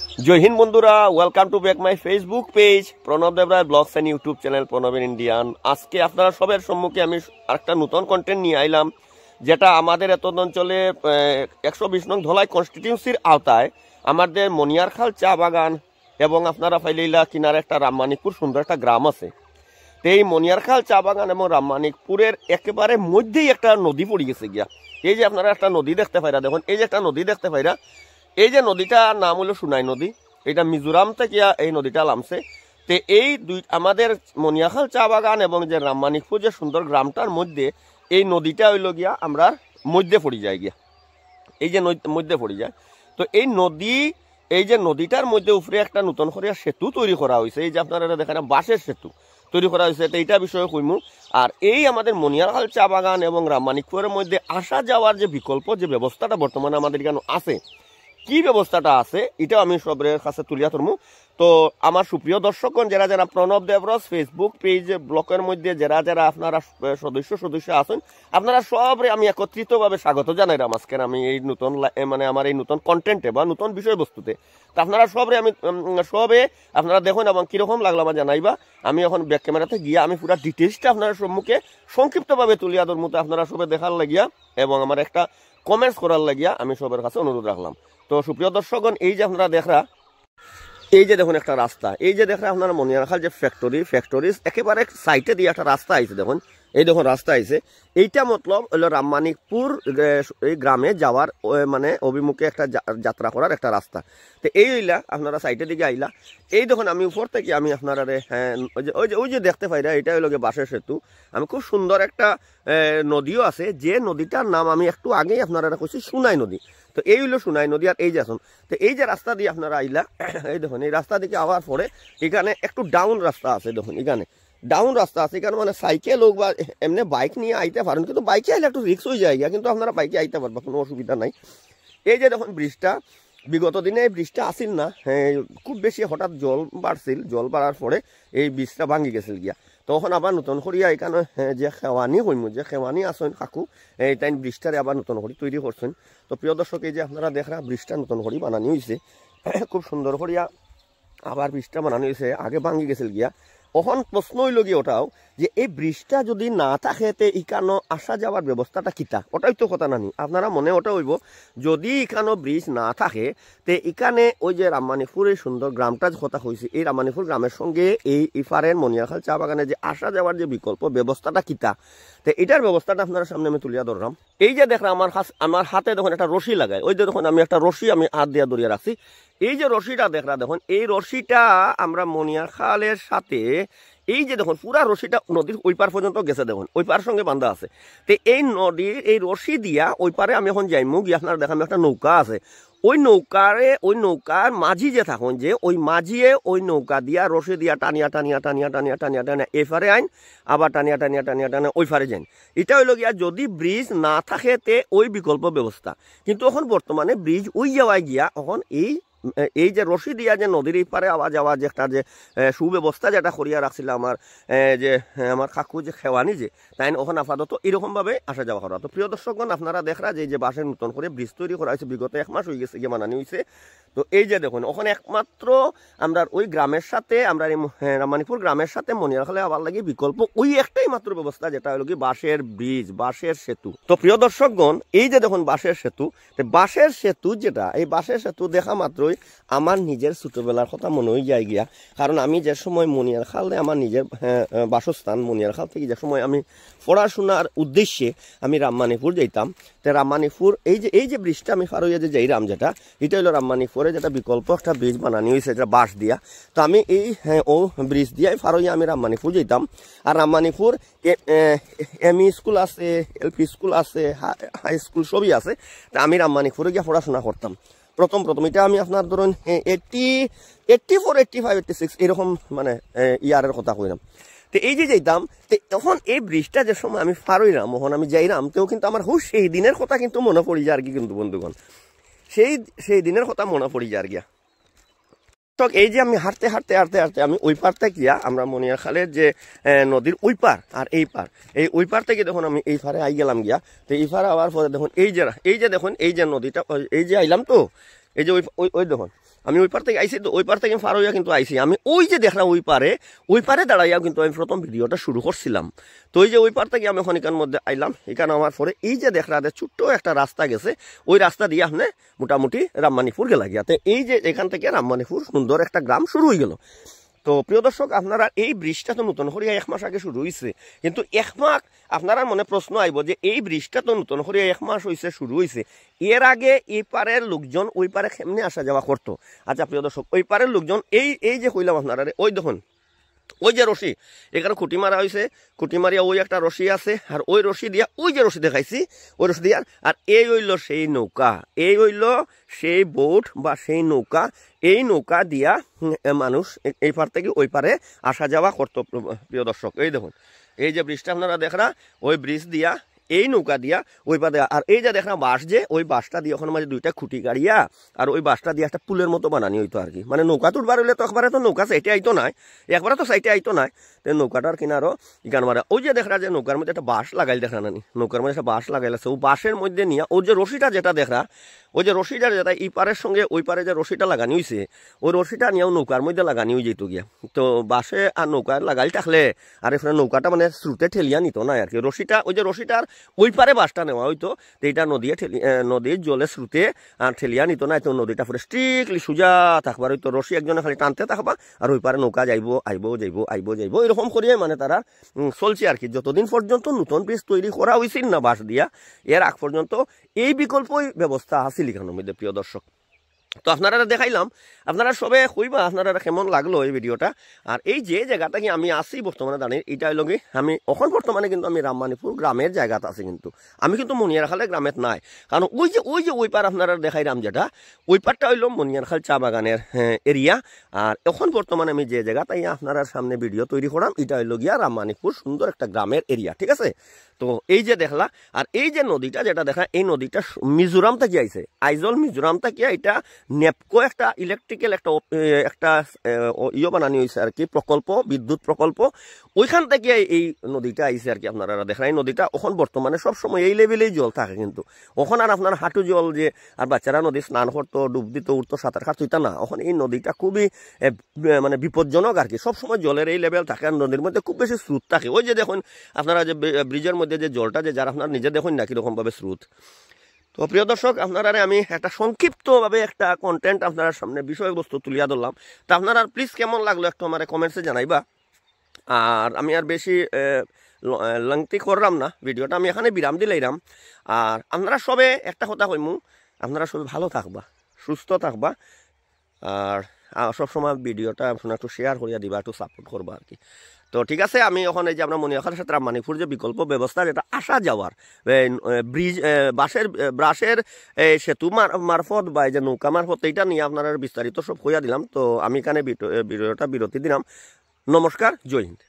জয় হিন্দ বন্ধুরা, welcome to back my Facebook page Pranab Debroy blogs and YouTube channel প্রণবের Indian. আজকে আপনারা সবার সম্মুখে আমি আরেকটা নতুন কন্টেন্ট নিয়ে আইলাম, যেটা আমাদের এত অঞ্চলে 120 নং ধলাই কনস্টিটিউন্সির আওতায় আমাদের মনিয়ারখাল চা বাগান এবং আপনারা ফাইলেইলা কিনারে একটা রামমানিকপুর সুন্দর একটা গ্রাম আছে। তো এই মনিয়ারখাল চা বাগান এবং রামমানিকপুরের একেবারে মধ্যেই একটা নদী পড়ে গেছে গিয়া। এই যে আপনারা একটা নদী দেখতে পাইরা, দেখুন এই যে একটা নদী দেখতে পাইরা, এই যে নদীটার নাম হলো সোনাই নদী। এটা মিজোরাম থেকে এই নদীটা নামছে। তো এই আমাদের মনিয়ারখাল চা বাগান এবং যে রামমানিকপুর যে সুন্দর গ্রামটার মধ্যে এই নদীটা হইল গিয়া আমরা মধ্যে পড়ে যায় গিয়া, এই যে মধ্যে পড়ে যায়। তো এই যে নদীটার মধ্যে উপরে একটা নতুন করে সেতু তৈরি করা হয়েছে। এই যে আপনারা দেখেন বাঁশের সেতু তৈরি করা হয়েছে। তো এইটা বিষয়ে কইমু। আর এই আমাদের মনিয়ারখাল চা বাগান এবং রামমানিকপুরের মধ্যে আসা যাওয়ার যে বিকল্প যে ব্যবস্থাটা বর্তমানে আমাদের এখানে আছে, কি ব্যবস্থাটা আছে এটাও আমি সবের কাছে তুলিয়া ধরমু। তো আমার সুপ্রিয় দর্শকগণ, যারা যারা প্রণব দেবরস ফেসবুক পেজ ব্লকের মধ্যে যারা যারা আপনারা সদস্য আছেন, আপনারা সবরে আমি একত্রিতভাবে স্বাগত জানাইলাম আজকের আমি এই নতুন আমার এই নতুন কন্টেন্টে বা নতুন বিষয়বস্তুতে। তো আপনারা আপনারা দেখুন এবং কিরকম লাগলো আমার জানাইবা। আমি এখন ব্যাক ক্যামেরাতে গিয়ে আমি পুরো ডিটেলসটা আপনার সম্মুখে সংক্ষিপ্তভাবে তুলিয়া ধরমু। তো আপনারা সবে দেখার লাগিয়া এবং আমার একটা কমেন্টস করার লাগিয়া আমি সবার কাছে অনুরোধ রাখলাম। তো সুপ্রিয় দর্শকগণ, এই যে আপনারা দেখরা, এই যে দেখুন একটা রাস্তা, এই যে দেখরা আপনার মনিয়ারখাল যে ফ্যাক্টরিজ একেবারে সাইটে দিয়ে একটা রাস্তা আইছে। দেখুন এই দেখুন রাস্তা আইছে। এইটা মতলব হলো রামমানিকপুর এই গ্রামে যাওয়ার অভিমুখে একটা যাত্রা করার একটা রাস্তা। তো এই হইলা আপনারা সাইটের দিকে আইলা। এই দেখুন আমি উপর থেকে আমি আপনারা ওই যে দেখতে পাইরা, এটা হইল বাঁশের সেতু। আমি খুব সুন্দর একটা নদীও আছে, যে নদীটার নাম আমি একটু আগেই আপনারা কইছি সোনাই নদী। তো এই হইলো সোনাই নদী। আর এই যে আসুন, তো এই যে রাস্তা দিয়ে আপনারা আইলা, এই দেখুন এই রাস্তা দিকে আওয়ার পরে এখানে একটু ডাউন রাস্তা আছে। দেখুন এখানে ডাউন রাস্তা আছে, এখানে মানে সাইকেল হোক বা এমনি বাইক নিয়ে আইতে পারেন, কিন্তু বাইকে আইলে একটু রিক্স হয়ে যায়, কিন্তু আপনারা বাইকে আইতে পারবা, কোনো অসুবিধা নাই। এই যে দেখুন ব্রিজটা, বিগত দিনে এই ব্রিজটা আসিল না, খুব বেশি হঠাৎ জল বাড়ার পরে এই ব্রিজটা ভাঙি গেছিল গিয়া। তখন আবার নতুন করিয়া এখানে যে খেওয়ানি কইমু, যে খেওয়ানি আসেন কাকু, এই তাই ব্রিজটারে আবার নতুন করে তৈরি করছেন। তো প্রিয় দর্শক, এই যে আপনারা দেখরা ব্রিজটা নতুন করে বানানি হয়েছে, খুব সুন্দর করিয়া আবার ব্রিজটা বানানো হয়েছে, আগে ভাঙি গেছিল গিয়া। এখন প্রশ্ন হইল গিয়ে ওটাও যে এই ব্রিজটা যদি না থাকে তে ইকানো আসা যাওয়ার ব্যবস্থাটা কিতা, ওটাই তো কথা নানি। আপনারা মনে ওটা হইব, যদি ইকানো ব্রিজ না থাকে তে ইকানে ওই যে রামমানিকপুরের সুন্দর গ্রামটা কথা হয়েছে, এই রামমানিকপুর গ্রামের সঙ্গে এই ইফারের মনিয়ারখাল চা বাগানে যে আসা যাওয়ার যে বিকল্প ব্যবস্থাটা কিতা, তো এটার ব্যবস্থাটা আপনার সামনে আমি তুলিয়া ধরলাম। এই যে দেখলাম আমার হাতে দেখুন একটা রশি লাগায়, ওই যে দেখুন আমি একটা রশি আমি হাত দিয়া ধরিয়া রাখছি। এই যে রশিটা দেখরা, দেখুন এই রশিটা আমরা মনিয়ারখালের সাথে, এই যে দেখুন পুরা রশিটা নদীর ওই পার পর্যন্ত গেছে, দেখুন ওই পার সঙ্গে বান্ধা আছে। তো এই নদীর এই রশি দিয়া ওই পারে আমি এখন যাইমু গিয়ে, আপনারা দেখাম একটা নৌকা আছে, ওই নৌকার মাঝি যে থাকুন, যে ওই মাঝিয়ে ওই নৌকা দিয়া রশি দিয়া টানিয়া এফারে আইন, আবার টানিয়া ওই ফারে যান। এটা হইল গিয়া যদি ব্রিজ না থাকে তে ওই বিকল্প ব্যবস্থা। কিন্তু এখন বর্তমানে ব্রিজ ওই যাওয়ায় গিয়া এখন এই যে রশি দিয়া যে নদীর এই পারে আওয়া যাওয়া যে একটা যে সুব্যবস্থা যেটা করিয়া রাখছিল আমার কাকু যে খেওয়ানি, যে তাই ওখানে আপাতত এরকমভাবে আসা যাওয়া করা। তো প্রিয় দর্শকগণ, আপনারা দেখরা যে বাসের নতুন করে ব্রিজ তৈরি করা হয়েছে, বিগত 1 মাস হয়ে গেছে গিয়ে বানানি হয়েছে। তো এই যে দেখুন ওখানে একমাত্র আমরা ওই গ্রামের সাথে, আমরা রামমানিকপুর গ্রামের সাথে মনিয়ারখালে আবার লাগে বিকল্প ওই একটাই মাত্র ব্যবস্থা, যেটা হলো কি বাঁশের ব্রিজ, বাঁশের সেতু। তো প্রিয় দর্শকগণ, এই যে দেখুন বাঁশের সেতু যেটা, এই বাঁশের সেতু দেখা মাত্রই আমার নিজের ছোটবেলার কথা মনে হয়ে যায় গিয়া। কারণ আমি যে সময় মনিয়ারখালে, আমার নিজের বাসস্থান মনিয়ারখাল থেকে যে সময় আমি পড়াশোনার উদ্দেশ্যে আমি রামমানিকপুর যাইতাম, তো রামমানিকপুর এই যে ব্রিজটা আমি পার হইয়া যে যাইরাম, যেটা এটা হলো রামমানিকপুরে যেটা বিকল্প একটা ব্রিজ বানানি হয়েছে, যেটা বাঁশ দিয়া। তো আমি ও ব্রিজ দিয়ে পার হইয়া আমি রামমানিকপুর যাইতাম। আর রামমানিকপুর এমই স্কুল আছে, এলপি স্কুল আছে, হাই স্কুল সবই আছে। তা আমি রামমানিকপুরে গিয়ে পড়াশোনা করতাম প্রথম এটা আমি আপনার ধরুন 84, 85, 86 এরকম ইয়ারের কথা কইলাম। তো এই যে যাইতাম, তো তখন এই ব্রিজটা যে সময় আমি পার হইলাম, তখন আমি যাইলাম, তো কিন্তু আমার সেই দিনের কথা কিন্তু মনে পড়ি যায় আর কি। কিন্তু বন্ধুগণ, সেই দিনের কথা মনে পড়ি যায় আর গিয়া। এই যে আমি হাঁটতে আমি ওই পার থেকে আমরা মনিয়ারখালের যে নদীর ওই পার আর ওই পার থেকে দেখুন আমি এই পারে আই গেলাম গিয়া। তো এই পারে আওয়ার পরে দেখুন এই যে দেখুন এই যে নদীটা, এই যে আইলাম, তো এই যে ওই দেখুন আমি ওই পার থেকে আইসি, তো ওই পার থেকে পার হইয়া কিন্তু আইসি আমি ওই যে দেখলাম ওই পারে দাঁড়াইয়াও কিন্তু আমি প্রথম ভিডিওটা শুরু করছিলাম। তো ওই যে ওই পার থেকে আমি এখন এখান মধ্যে আইলাম, এখানে আমার পরে এই যে দেখলাম ছোট্ট একটা রাস্তা গেছে, ওই রাস্তা দিয়ে আপনি মোটামুটি রামমানিপুর গেলা গিয়াতে এই যে এখান থেকে রামমানিপুর সুন্দর একটা গ্রাম শুরু হয়ে গেল। তো প্রিয় দর্শক, আপনারা এই ব্রিজটা তো নতুন করিয়া 1 মাস আগে শুরু হয়েছে, কিন্তু 1 মাস আপনারা মনে প্রশ্ন আইব যে এই ব্রিজটা তো নতুন করিয়া 1 মাস হয়েছে শুরু হয়েছে, এর আগে এই পারের লোকজন ওই পারে কেমনে আসা যাওয়া করতো? আচ্ছা প্রিয় দর্শক, ওই পারের লোকজন এই যে কইলাম আপনারা, ওই দেখুন ওই যে রশি এখানে খুঁটি মারা হয়েছে, খুঁটি মারিয়া ওই একটা রশি আছে, আর ওই রশি দিয়া ওই যে রশি দেখাইছি ওই রশি দিয়া, আর এই হইল সেই নৌকা, এই হইল সেই বোট বা সেই নৌকা। এই নৌকা দিয়া মানুষ এই পার থেকে ওই পারে আসা যাওয়া করতো। প্রিয় দর্শক, এই দেখুন এই যে ব্রিজটা আপনারা দেখরা, ওই ব্রিজ দিয়া এই নৌকা দিয়া ওই পারে, আর এই যে দেখলাম বাঁশ, যে ওই বাঁশটা দিয়ে ওখানে মাঝে 2টা খুঁটি গাড়িয়া আর ওই বাঁশটা দিয়ে একটা পুলের মতো বানানি হইতো আর কি। মানে নৌকা তুলবার হইলে তো একবারে তো নৌকা সাইটে আইতো নাই, একবারে তো সাইটে আইতো নাই, তো নৌকাটার কিনারও ইকান মারা। ওই যে দেখরা যে নৌকার মধ্যে একটা বাঁশ লাগাইল, দেখা নানি নৌকার মধ্যে একটা বাঁশ লাগাইল আছে, ও বাঁশের মধ্যে নিয়ে ওই যে রশিটা যেটা দেখরা, ওই যে রশিটা যেটা এই পারের সঙ্গে ওই পারে যে রশিটা লাগানি হয়েছে, ওই রশিটা নিয়েও নৌকার মধ্যে লাগানি হয়ে যেত গিয়া। তো বাঁশে আর নৌকায় লাগাই থাকলে আর এখানে নৌকাটা মানে স্রোতে ঠেলিয়া নিত না আর কি। রশিটা ওই যে রশিটার ওই পারে বাঁশটা নেওয়া হইতো, তো এইটা নদীর জলে স্রোতে ঠেলিয়া নিত না, তো নদীটা পুরো স্ট্রিক্টলি সোজা থাকবার হইতো, রশি একজনে খালি টানতে থাকবা আর ওই পারে নৌকা যাইব এরকম করিয়ে মানে তারা চলছে আর কি, যতদিন পর্যন্ত নতুন ব্রিজ তৈরি করা হয়েছিল না বাঁশ দিয়া, এর আগ পর্যন্ত এই বিকল্প ব্যবস্থা আছিল এখানের মধ্যে। প্রিয় দর্শক, তো আপনারা দেখাইলাম, আপনারা সবে কইবা আপনারা কেমন লাগলো এই ভিডিওটা। আর এই যে জায়গাটা কি আমি আছি বর্তমানে দাঁড়িয়ে, এইটাই লগে আমি এখন বর্তমানে কিন্তু আমি রামমানিপুর গ্রামের জায়গাতে আছি, কিন্তু আমি কিন্তু মনিয়ারখালে গ্রামের নাই, কারণ ওই পার আপনারা দেখাইলাম যেটা, ওই পারটা হইল মনিয়ারখাল চা বাগানের এরিয়া। আর এখন বর্তমানে আমি যে জায়গাটাই আপনার সামনে ভিডিও তৈরি করাম, এটা হইল গিয়া রামমানিপুর সুন্দর একটা গ্রামের এরিয়া, ঠিক আছে। তো এই যে দেখলা, আর এই যে নদীটা যেটা দেখা, এই নদীটা মিজোরাম থেকে আইছে, আইজল মিজোরাম থেকে এটা নেপকো একটা ইলেকট্রিক্যাল একটা বানানি হয়েছে আর কি, প্রকল্প, বিদ্যুৎ প্রকল্প, ওইখান থেকে এই নদীটা আইছে আর কি। আপনারা দেখেন এই নদীটা এখন বর্তমানে সবসময় এই লেভেলেই জল থাকে, কিন্তু এখন আর আপনার হাঁটু জল যে আর বাচ্চারা নদী স্নান করতো, ডুব দিত, উঠতো, সাঁতার কাটতো, এটা না। এখন এই নদীটা খুবই মানে বিপজ্জনক আর কি, সবসময় জলের এই লেভেল থাকে, আর নদীর মধ্যে খুব বেশি স্রোত থাকে। ওই যে দেখুন আপনারা যে ব্রিজের মধ্যে যে জলটা যে যারা আপনারা নিজে দেখুন না কিরকম ভাবে স্রোত। তো প্রিয় দর্শক, আপনারা আমি একটা সংক্ষিপ্তভাবে একটা কন্টেন্ট আপনার সামনে বিষয়বস্তু তুলিয়া ধরলাম। তা আপনারা প্লিজ কেমন লাগলো একটু আমার কমেন্টসে জানাইবা। আর আমি আর বেশি লংটি করলাম না ভিডিওটা, আমি এখানে বিরাম দিলাম। আর আপনারা সবে একটা কথা কইমু, আপনারা সবে ভালো থাকবা, সুস্থ থাকবা, আর সবসময় ভিডিওটা আপনারা একটু শেয়ার করিয়া দিবা, একটু সাপোর্ট করবা আর কি। তো ঠিক আছে, আমি এখন এই যে আমরা মনিয়ারখালের সাথে রামমানিপুর যে বিকল্প ব্যবস্থা যেটা আসা যাওয়ার ব্রিজ, ব্রাশের সেতু মারফত বা এই যে নৌকা মারফত, এইটা নিয়ে আপনারা বিস্তারিত সব কইয়া দিলাম। তো আমি এখানে ভিডিওটা বিরতি দিলাম। নমস্কার, জয় হিন্দ।